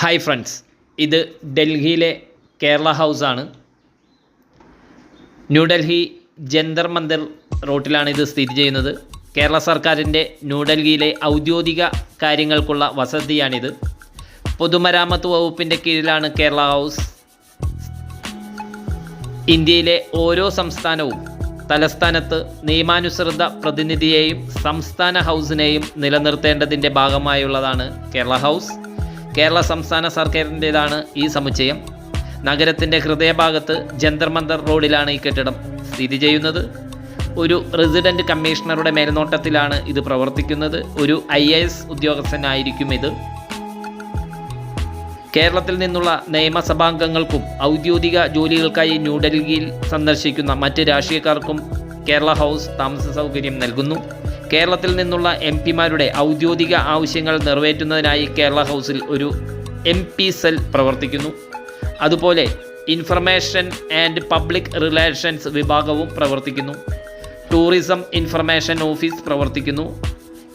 Hi friends, ഇത് ഡൽഹിയിലെ കേരള ഹൗസാണ്. ന്യൂഡൽഹി ജന്തർ മന്ദിർ റോട്ടിലാണ് ഇത് സ്ഥിതി ചെയ്യുന്നത്. കേരള സർക്കാരിൻ്റെ ന്യൂഡൽഹിയിലെ ഔദ്യോഗിക കാര്യങ്ങൾക്കുള്ള വസതിയാണിത്. പൊതുമരാമത്ത് വകുപ്പിൻ്റെ കീഴിലാണ് കേരള ഹൗസ്. ഇന്ത്യയിലെ ഓരോ സംസ്ഥാനവും തലസ്ഥാനത്ത് നിയമാനുസൃത പ്രതിനിധിയെയും സംസ്ഥാന ഹൗസിനെയും നിലനിർത്തേണ്ടതിൻ്റെ ഭാഗമായുള്ളതാണ് കേരള ഹൗസ്. കേരള സംസ്ഥാന സർക്കാരിൻ്റേതാണ് ഈ സമുച്ചയം. നഗരത്തിൻ്റെ ഹൃദയഭാഗത്ത് ജന്തർ മന്ദർ റോഡിലാണ് ഈ കെട്ടിടം സ്ഥിതി ചെയ്യുന്നത്. ഒരു റെസിഡൻറ്റ് കമ്മീഷണറുടെ മേൽനോട്ടത്തിലാണ് ഇത് പ്രവർത്തിക്കുന്നത്. ഒരു IAS ഉദ്യോഗസ്ഥനായിരിക്കും ഇത്. കേരളത്തിൽ നിന്നുള്ള നിയമസഭാംഗങ്ങൾക്കും ഔദ്യോഗിക ജോലികൾക്കായി ന്യൂഡൽഹിയിൽ സന്ദർശിക്കുന്ന മറ്റ് രാഷ്ട്രീയക്കാർക്കും കേരള ഹൗസ് താമസ സൗകര്യം നൽകുന്നു. കേരളത്തിൽ നിന്നുള്ള MP-മാരുടെ ഔദ്യോഗിക ആവശ്യങ്ങൾ നിറവേറ്റുന്നതിനായി കേരള ഹൗസിൽ ഒരു MP സെൽ പ്രവർത്തിക്കുന്നു. അതുപോലെ ഇൻഫർമേഷൻ ആൻഡ് പബ്ലിക് റിലേഷൻസ് വിഭാഗവും പ്രവർത്തിക്കുന്നു. ടൂറിസം ഇൻഫർമേഷൻ ഓഫീസ് പ്രവർത്തിക്കുന്നു.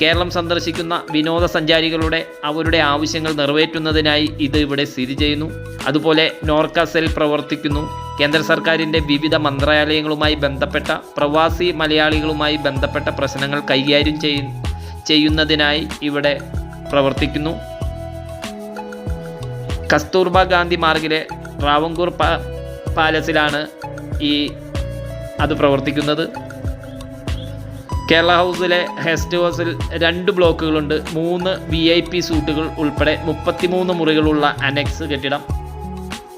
കേരളം സന്ദർശിക്കുന്ന വിനോദസഞ്ചാരികളുടെ അവരുടെ ആവശ്യങ്ങൾ നിറവേറ്റുന്നതിനായി ഇത് ഇവിടെ സ്ഥിതി ചെയ്യുന്നു. അതുപോലെ നോർക്ക സെൽ പ്രവർത്തിക്കുന്നു. കേന്ദ്ര സർക്കാരിൻ്റെ വിവിധ മന്ത്രാലയങ്ങളുമായി ബന്ധപ്പെട്ട പ്രവാസി മലയാളികളുമായി ബന്ധപ്പെട്ട പ്രശ്നങ്ങൾ കൈകാര്യം ചെയ്യുന്നതിനായി ഇവിടെ പ്രവർത്തിക്കുന്നു. കസ്തൂർബ ഗാന്ധി മാർഗിലെ ട്രാവൻകൂർ പാലസിലാണ് അത് പ്രവർത്തിക്കുന്നത്. കേരള ഹൗസിലെ ഗസ്റ്റ് ഹൗസിൽ 2 ബ്ലോക്കുകളുണ്ട്. 3 VIP സൂട്ടുകൾ ഉൾപ്പെടെ 33 മുറികളുള്ള അനെക്സ് കെട്ടിടം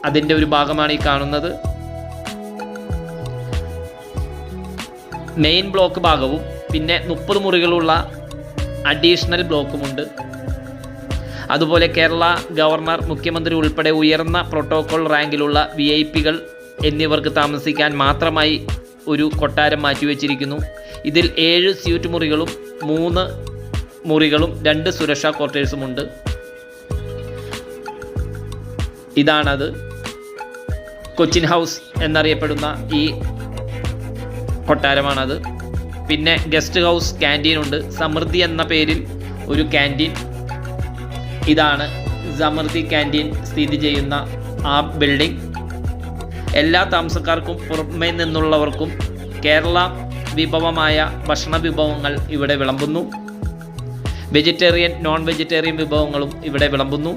അതിൻ്റെ ഒരു ഭാഗമാണ് ഈ കാണുന്നത്. മെയിൻ ബ്ലോക്ക് ഭാഗവും പിന്നെ 30 മുറികളുള്ള അഡീഷണൽ ബ്ലോക്കുമുണ്ട്. അതുപോലെ കേരള ഗവർണർ, മുഖ്യമന്ത്രി ഉൾപ്പെടെ ഉയർന്ന പ്രോട്ടോകോൾ റാങ്കിലുള്ള VIP-കൾ എന്നിവർക്ക് താമസിക്കാൻ മാത്രമായി ഒരു കൊട്ടാരം മാറ്റിവെച്ചിരിക്കുന്നു. ഇതിൽ 7 സ്യൂട്ട് മുറികളും 3 മുറികളും 2 സുരക്ഷാ ക്വാർട്ടേഴ്സുമുണ്ട്. ഇതാണത്. കൊച്ചിൻ ഹൗസ് എന്നറിയപ്പെടുന്ന ഈ കൊട്ടാരമാണത്. പിന്നെ ഗസ്റ്റ് ഹൗസ്, ക്യാൻറ്റീനുണ്ട്. സമൃദ്ധി എന്ന പേരിൽ ഒരു ക്യാൻറ്റീൻ. ഇതാണ് സമൃദ്ധി ക്യാൻറ്റീൻ സ്ഥിതി ചെയ്യുന്ന ആ ബിൽഡിംഗ്. എല്ലാ താമസക്കാർക്കും പുറമേ നിന്നുള്ളവർക്കും കേരള വിഭവമായ ഭക്ഷണ വിഭവങ്ങൾ ഇവിടെ വിളമ്പുന്നു. വെജിറ്റേറിയൻ, നോൺ വെജിറ്റേറിയൻ വിഭവങ്ങളും ഇവിടെ വിളമ്പുന്നു.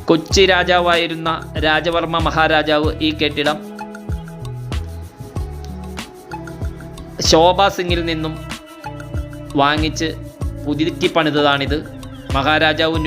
കൊച്ചി രാജാവായിരുന്ന രാജവർമ്മ മഹാരാജാവ് ഈ കെട്ടിടം ശോഭാ സിംഗിൽ നിന്നും വാങ്ങിച്ച് പുതുക്കി പണിതതാണിത്. മഹാരാജാവ്